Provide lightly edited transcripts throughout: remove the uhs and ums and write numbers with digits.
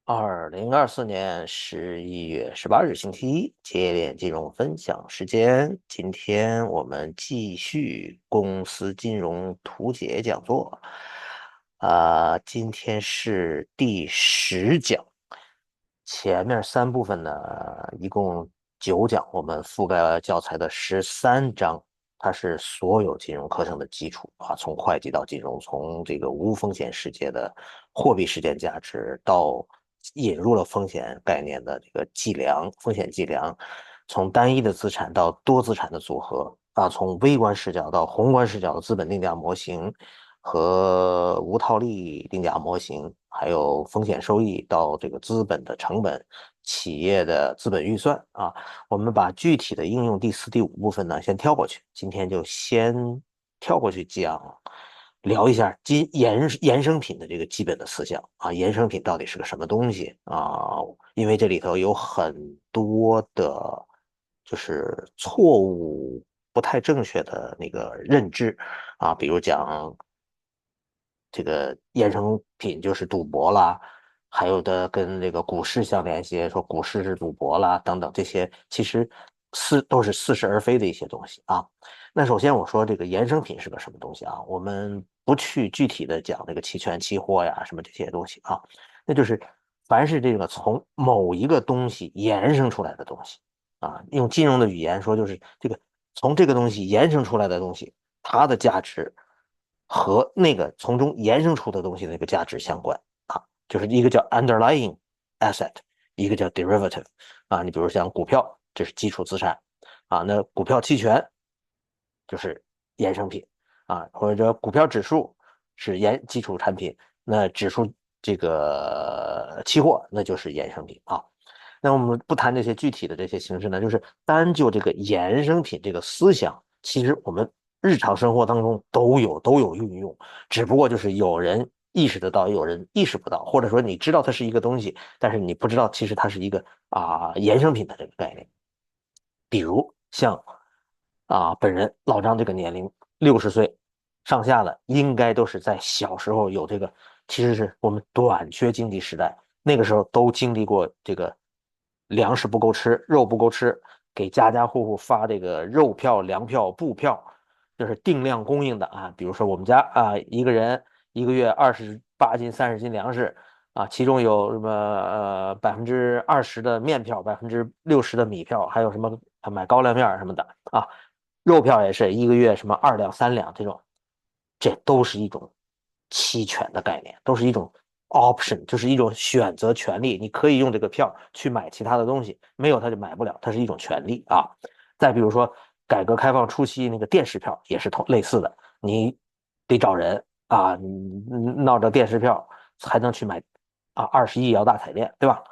2024年11月18日星期一，节点金融分享时间。今天我们继续公司金融图解讲座。今天是第10讲，前面3部分呢，一共9讲，我们覆盖了教材的13章，它是所有金融课程的基础啊，从会计到金融，从这个无风险世界的货币时间价值到引入了风险概念的这个计量，风险计量，从单一的资产到多资产的组合啊，从微观视角到宏观视角的资本定价模型和无套利定价模型，还有风险收益到这个资本的成本、企业的资本预算啊。我们把具体的应用第4、第5部分呢先跳过去，今天就先跳过去讲。聊一下衍生品的这个基本的思想啊，衍生品到底是个什么东西啊？因为这里头有很多的，就是错误、不太正确的那个认知啊，比如讲这个衍生品就是赌博啦，还有的跟这个股市相联系，说股市是赌博啦等等，这些其实都是似是而非的一些东西啊。那首先我说这个衍生品是个什么东西啊？我们不去具体的讲这个期权、期货呀什么这些东西啊，那就是凡是这个从某一个东西延伸出来的东西啊，用金融的语言说就是这个从这个东西延伸出来的东西，它的价值和那个从中延伸出的东西的那个价值相关啊，就是一个叫 underlying asset，一个叫 derivative 啊。你比如像股票，这是基础资产啊，那股票期权就是衍生品啊，或者股票指数是基础产品，那指数这个期货那就是衍生品啊。那我们不谈这些具体的这些形式呢，就是单就这个衍生品这个思想，其实我们日常生活当中都有运用，只不过就是有人意识得到，有人意识不到，或者说你知道它是一个东西，但是你不知道其实它是一个衍生品的这个概念。比如像本人老张这个年龄60岁上下的，应该都是在小时候有这个，其实是我们短缺经济时代，那个时候都经历过这个粮食不够吃，肉不够吃，给家家户户发这个肉票、粮票、布票，就是定量供应的啊。比如说我们家一个人一个月28斤、30斤粮食。其中有什么20%的面票，60%的米票，还有什么买高粱面什么的啊，肉票也是一个月什么2两3两这种，这都是一种期权的概念，都是一种 option，就是一种选择权利，你可以用这个票去买其他的东西，没有它就买不了，它是一种权利啊。再比如说改革开放初期那个电视票也是类似的，你得找人闹着电视票才能去买21亿摇大彩电，对吧？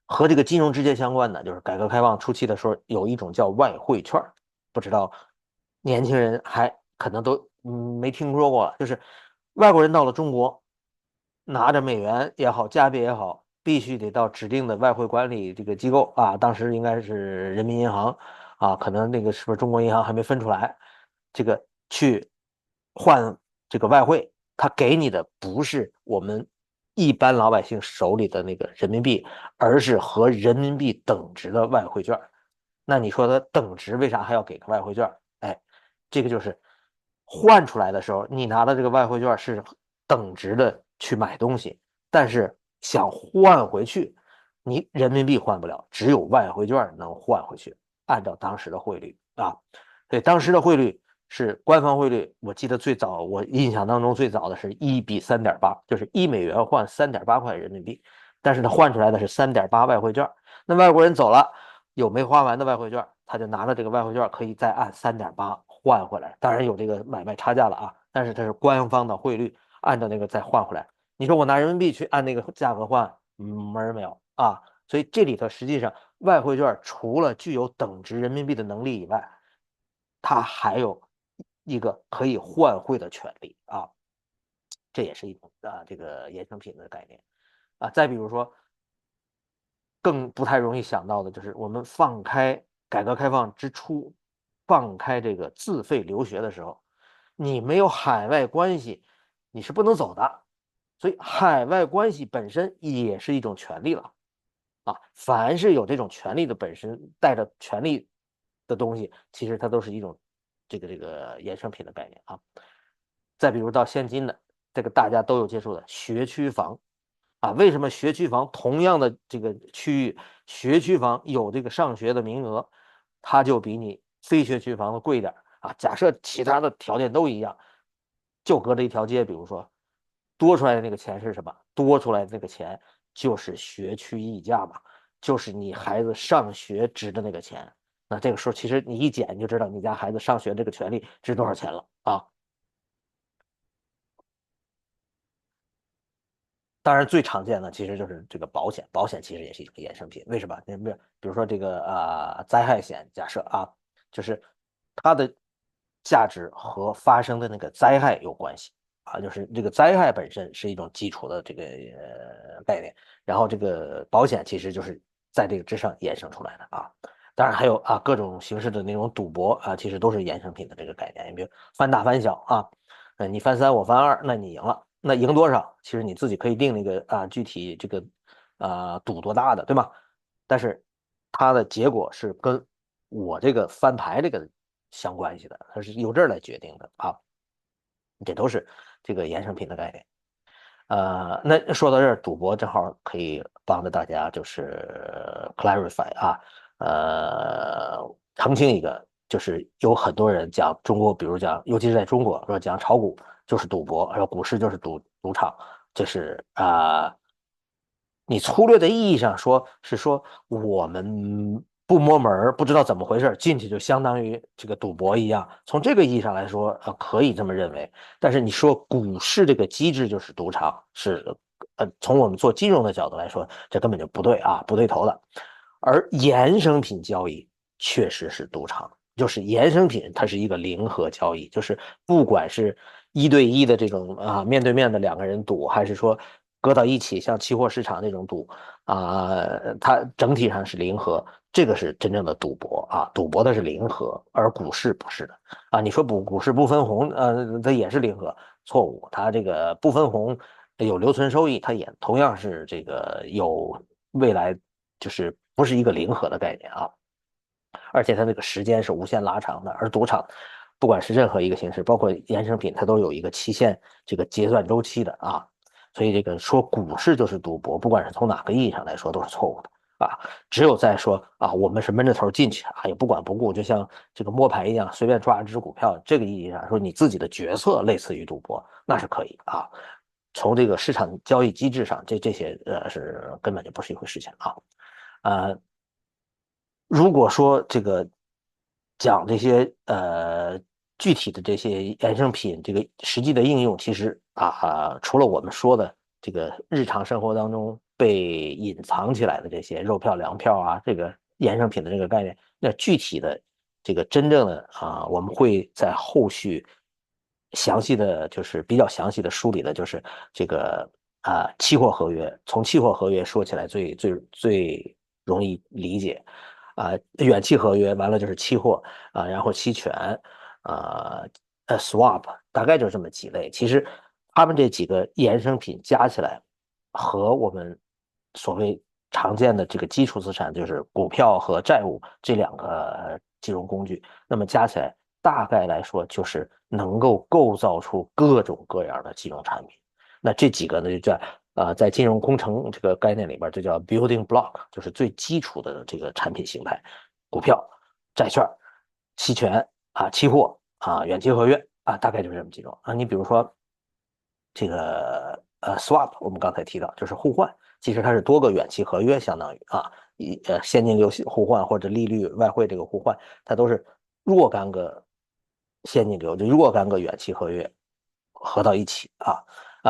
和这个金融直接相关的，就是改革开放初期的时候，有一种叫外汇券，不知道年轻人还可能都没听说过，就是外国人到了中国，拿着美元也好，加币也好，必须得到指定的外汇管理这个机构啊，当时应该是人民银行可能那个是不是中国银行还没分出来，这个去换这个外汇，他给你的不是我们一般老百姓手里的那个人民币，而是和人民币等值的外汇券。那你说它等值，为啥还要给个外汇券？哎，这个就是换出来的时候，你拿的这个外汇券是等值的去买东西，但是想换回去，你人民币换不了，只有外汇券能换回去，按照当时的汇率啊。对，当时的汇率是官方汇率，我记得最早，我印象当中最早的是1:3.8，就是1美元换3.8块人民币，但是它换出来的是3.8外汇券。那外国人走了，有没花完的外汇券，他就拿了这个外汇券，可以再按3.8换回来。当然有这个买卖差价了啊，但是它是官方的汇率，按照那个再换回来。你说我拿人民币去按那个价格换，门儿没有啊？所以这里头实际上外汇券除了具有等值人民币的能力以外，它还有一个可以换汇的权利啊，这也是一种这个衍生品的概念啊。再比如说，更不太容易想到的就是我们放开改革开放之初，放开这个自费留学的时候，你没有海外关系，你是不能走的所以海外关系本身也是一种权利了啊。凡是有这种权利的本身带着权利的东西，其实它都是一种这个衍生品的概念啊。再比如到现今的这个大家都有接触的学区房啊，为什么学区房同样的这个区域，学区房有这个上学的名额，它就比你非学区房的贵点啊？假设其他的条件都一样，就隔着一条街，比如说多出来的那个钱是什么？多出来的那个钱就是学区溢价嘛，就是你孩子上学值的那个钱。那这个时候其实你一减你就知道你家孩子上学这个权利值多少钱了啊。当然，最常见的其实就是这个保险，保险其实也是一种衍生品。为什么？比如说这个灾害险，假设啊，就是它的价值和发生的那个灾害有关系啊，就是这个灾害本身是一种基础的这个概念，然后这个保险其实就是在这个之上衍生出来的啊。当然还有啊各种形式的那种赌博啊，其实都是衍生品的这个概念。你比如翻大翻小啊，你翻三我翻二，那你赢了，那赢多少？其实你自己可以定那个具体这个赌多大的，对吗？但是它的结果是跟我这个翻牌这个相关系的，它是由这儿来决定的啊。这都是这个衍生品的概念。那说到这儿，赌博正好可以帮着大家就是 clarify 啊，澄清一个，就是有很多人讲中国，比如讲，尤其是在中国说讲炒股就是赌博，说股市就是赌场，这是你粗略的意义上说是说我们不摸门儿，不知道怎么回事进去就相当于这个赌博一样。从这个意义上来说，可以这么认为。但是你说股市这个机制就是赌场，是从我们做金融的角度来说，这根本就不对啊，不对头的。而衍生品交易确实是赌场，就是衍生品它是一个零和交易，就是不管是一对一的这种面对面的两个人赌，还是说搁到一起像期货市场那种赌它整体上是零和，这个是真正的赌博啊，赌博的是零和，而股市不是的啊。你说股市不分红，它也是零和，错误，它这个不分红有留存收益，它也同样是这个有未来，就是不是一个零和的概念啊。而且它这个时间是无限拉长的，而赌场不管是任何一个形式，包括衍生品，它都有一个期限，这个结算周期的啊。所以这个说股市就是赌博，不管是从哪个意义上来说都是错误的啊。只有在说我们是闷着头进去也不管不顾，就像这个摸牌一样，随便抓一只股票，这个意义上说你自己的决策类似于赌博，那是可以啊。从这个市场交易机制上，这些是根本就不是一回事情啊。呃，如果说这个讲这些具体的这些衍生品，这个实际的应用，其实除了我们说的这个日常生活当中被隐藏起来的这些肉票、粮票这个衍生品的这个概念，那具体的这个真正的我们会在后续详细的就是比较详细的梳理的，就是这个期货合约。从期货合约说起来最容易理解。远期合约完了就是期货然后期权啊swap， 大概就这么几类。其实他们这几个衍生品加起来，和我们所谓常见的这个基础资产，就是股票和债务这两个金融工具，那么加起来大概来说就是能够构造出各种各样的金融产品。那这几个呢，就叫在金融工程这个概念里边，这叫 building block，就是最基础的这个产品形态：股票、债券、期权期货远期合约大概就是这么几种你比如说这个swap，我们刚才提到就是互换，其实它是多个远期合约，相当于现金流互换或者利率外汇这个互换，它都是若干个现金流，就若干个远期合约合到一起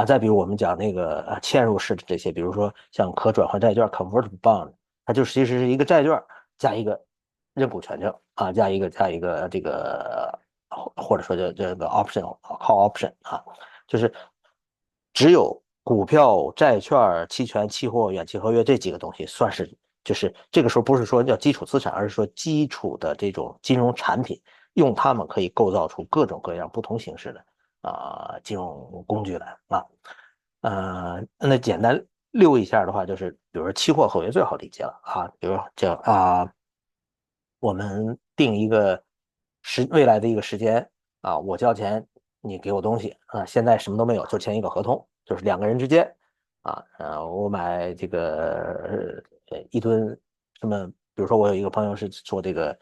再比如我们讲那个嵌入式的这些，比如说像可转换债券 convertible bond，它就其实是一个债券加一个认股权证加一个这个或者说这个 option call option 就是只有股票、债券、期权、期货、远期合约这几个东西算是，就是这个时候不是说叫基础资产，而是说基础的这种金融产品，用它们可以构造出各种各样不同形式的金融工具来那简单溜一下的话，就是比如说期货合约最好理解了啊，比如说我们定一个未来的一个时间啊，我交钱，你给我东西啊，现在什么都没有，就签一个合同，就是两个人之间啊，我买这个一吨什么，比如说我有一个朋友是做这个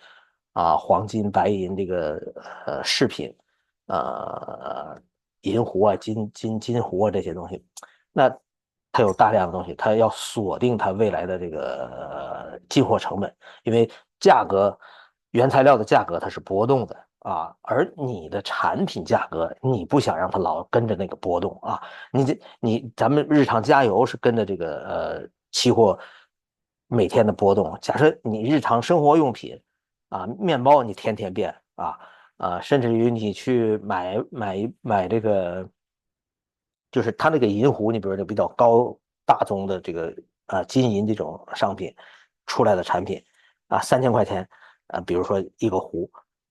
黄金、白银这个饰品，银壶啊、金壶啊这些东西，那它有大量的东西，它要锁定它未来的这个进货成本。因为价格原材料的价格它是波动的啊，而你的产品价格你不想让它老跟着那个波动啊，咱们日常加油是跟着这个期货每天的波动，假设你日常生活用品面包你天天变甚至于你去买这个，就是它那个银壶，你比如说比较大宗的这个金银这种商品出来的产品3000块钱比如说一个壶，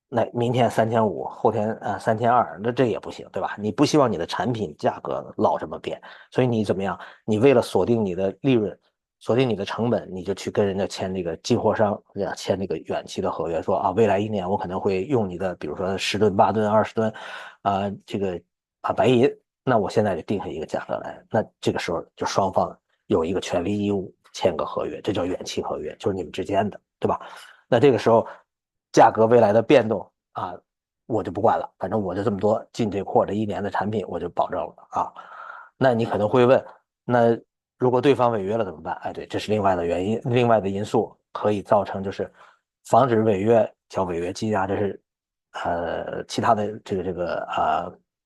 那明天3500，后天3200，那这也不行，对吧？你不希望你的产品价格老这么变，所以你怎么样？你为了锁定你的利润，锁定你的成本，你就去跟人家签这个进货商签这个远期的合约，说未来1年我可能会用你的，比如说10吨、8吨、20吨这个白银，那我现在就定下一个价格来，那这个时候就双方有一个权利义务签个合约，这叫远期合约，就是你们之间的，对吧？那这个时候价格未来的变动我就不管了，反正我就这么多进这货，这1年的产品我就保证了那你可能会问，那如果对方违约了怎么办？哎，对，这是另外的原因，另外的因素可以造成就是防止违约交违约金这是其他的就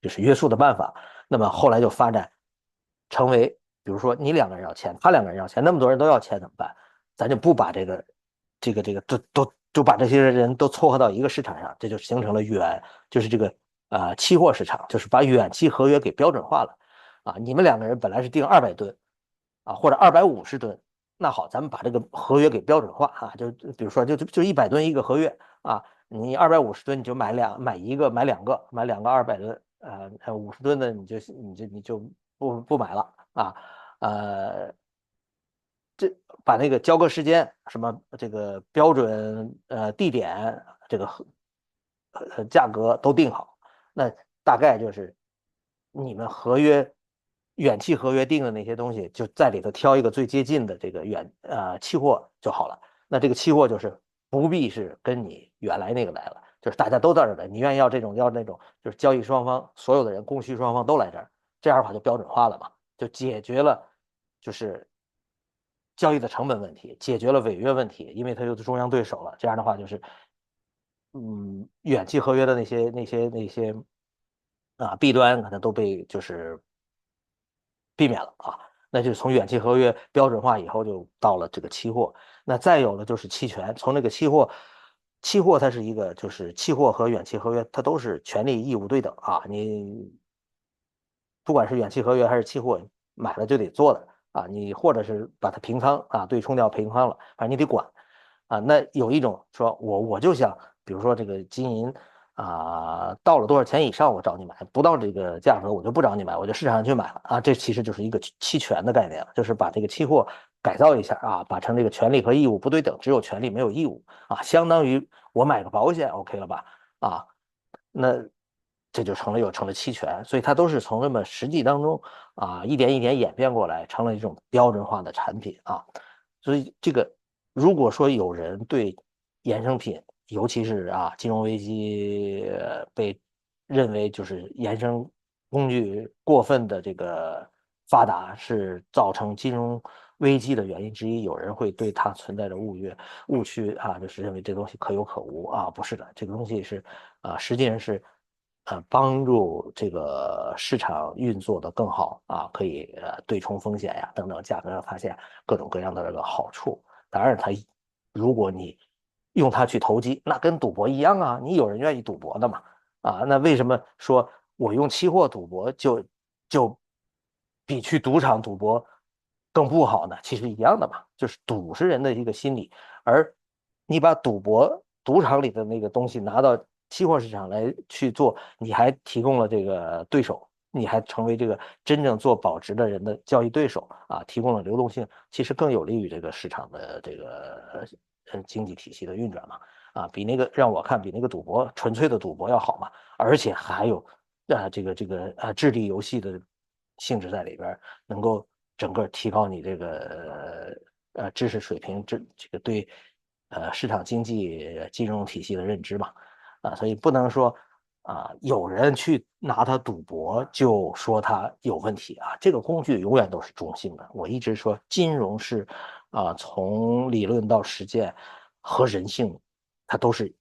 是约束的办法。那么后来就发展成为，比如说你两个人要签，他两个人要签，那么多人都要签怎么办？咱就不把这个都把这些人都撮合到一个市场上，这就形成了就是这个期货市场，就是把远期合约给标准化了你们两个人本来是定200吨或者250吨，那好，咱们把这个合约给标准化就比如说就100吨一个合约你250吨你就买一个买两个200吨50吨的你就不买了这把那个交割时间什么这个标准地点这个价格都定好，那大概就是你们远期合约定的那些东西，就在里头挑一个最接近的这个期货就好了。那这个期货就是不必是跟你原来那个来了，就是大家都在这儿来，你愿意要这种要那种，就是交易双方所有的人供需双方都来这儿，这样的话就标准化了嘛，就解决了就是交易的成本问题，解决了违约问题，因为它有中央对手了。这样的话就是，远期合约的那些弊端可能都被就是避免了那就从远期合约标准化以后，就到了这个期货。那再有的就是期权，从这个期货它是一个就是期货和远期合约，它都是权利义务对等你不管是远期合约还是期货，买了就得做的你或者是把它平仓对冲掉平仓了，反正你得管那有一种说我就想，比如说这个金银到了多少钱以上我找你买，不到这个价格我就不找你买，我就市场上去买了这其实就是一个期权的概念了，就是把这个期货改造一下把成这个权利和义务不对等，只有权利没有义务相当于我买个保险 OK 了吧那这就成了期权，所以它都是从这么实际当中一点一点演变过来，成了一种标准化的产品所以这个如果说有人对衍生品，尤其是金融危机被认为就是衍生工具过分的这个发达是造成金融危机的原因之一，有人会对它存在着误区就是认为这东西可有可无不是的，这个东西是实际上是帮助这个市场运作的更好可以对冲风险呀等等，价格上发现各种各样的这个好处。当然，如果你用它去投机，那跟赌博一样你有人愿意赌博的嘛那为什么说我用期货赌博就比去赌场赌博更不好呢？其实一样的嘛，就是赌是人的一个心理，而你把赌场里的那个东西拿到期货市场来去做，你还提供了这个对手你还成为这个真正做保值的人的交易对手啊，提供了流动性，其实更有利于这个市场的这个经济体系的运转嘛。啊，比那个让我看比那个赌博纯粹的赌博要好嘛，而且还有智力游戏的性质在里边儿，能够整个提高你这个知识水平，这个对市场经济金融体系的认知嘛。啊，所以不能说啊，有人去拿它赌博，就说它有问题啊。这个工具永远都是中性的。我一直说，金融是啊，从理论到实践和人性，它都是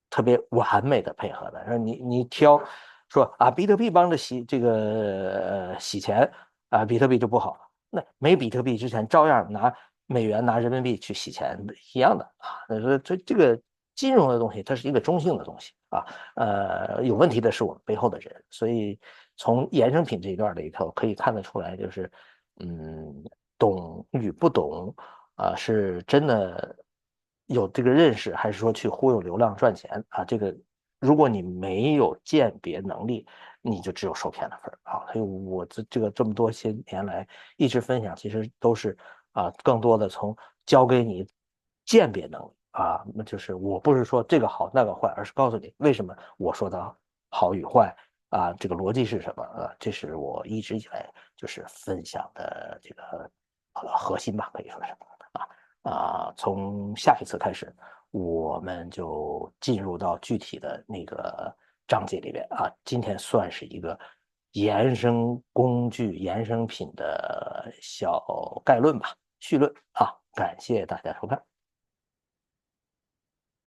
特别完美的配合的。说你挑说啊，比特币帮着洗钱啊，比特币就不好。那没比特币之前，照样拿美元、拿人民币去洗钱一样的啊。那说这个金融的东西，它是一个中性的东西啊。有问题的是我们背后的人，所以从衍生品这一段里头可以看得出来，就是懂与不懂啊，是真的有这个认识，还是说去忽悠流量赚钱啊？这个如果你没有鉴别能力，你就只有受骗的份儿啊。所以我这么多些年来一直分享，其实都是啊，更多的从教给你鉴别能力啊，那就是我不是说这个好那个坏，而是告诉你为什么我说的好与坏啊，这个逻辑是什么这是我一直以来就是分享的这个核心吧，可以说是从下一次开始，我们就进入到具体的那个章节里边啊。今天算是一个衍生工具、衍生品的小概论吧，绪论啊。感谢大家收看。